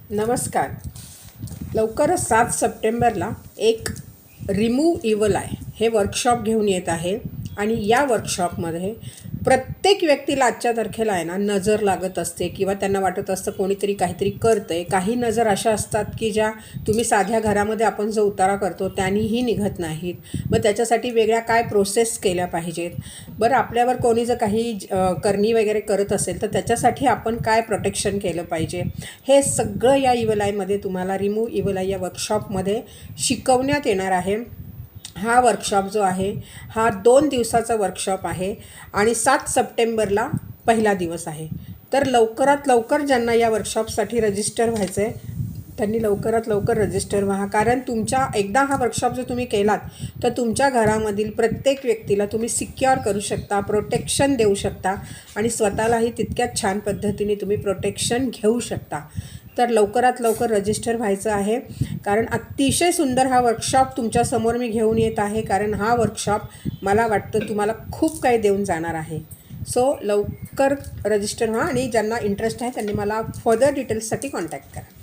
नमस्कार. लवकरच 7 सप्टेंबरला एक रिमूव्ह इव्हल आहे हे वर्कशॉप घेऊन येत आहे आणि या वर्कशॉपमध्ये प्रत्येक व्यक्तीला आजच्या तारखेला आहे ना नजर लागत असते किंवा त्यांना वाटत असतं कोणीतरी काहीतरी करतं आहे. काही नजर अशा असतात की ज्या तुम्ही साध्या घरामध्ये आपण जो उतारा करतो त्यानीही निघत नाहीत. मग त्याच्यासाठी वेगळ्या काय प्रोसेस केल्या पाहिजेत. बरं, आपल्यावर कोणी जर काही करणी वगैरे करत असेल तर त्याच्यासाठी आपण काय प्रोटेक्शन केलं पाहिजे, हे सगळं या इव्हल आयमध्ये तुम्हाला रिमूव्ह इव्हल आय या वर्कशॉपमध्ये शिकवण्यात येणार आहे. हा वर्कशॉप जो आहे हा 2 दिवसाचा वर्कशॉप आहे आणि 7 सप्टेंबरला पहिला दिवस आहे. तर लवकरात लवकर ज्यांना या वर्कशॉपसाठी रजिस्टर व्हायचं आहे त्यांनी लवकरात लवकर रजिस्टर व्हा. कारण एकदा हा वर्कशॉप जर तुम्ही केलात तर तुमच्या घरामधील प्रत्येक व्यक्तीला तुम्ही सिक्युअर करू शकता, प्रोटेक्शन देऊ शकता आणि स्वतःलाही तितक्याच छान पद्धतीने तुम्ही प्रोटेक्शन घेऊ शकता. तर लवकरात लवकर रजिस्टर व्हायचं आहे कारण अतिशय सुंदर हा वर्कशॉप तुमच्यासमोर मी घेऊन येत आहे. कारण हा वर्कशॉप मला वाटतं तुम्हाला खूप काही देऊन जाणार आहे. सो लवकर रजिस्टर व्हा आणि ज्यांना इंटरेस्ट आहे त्यांनी मला फर्दर डिटेल्ससाठी कॉन्टॅक्ट करा.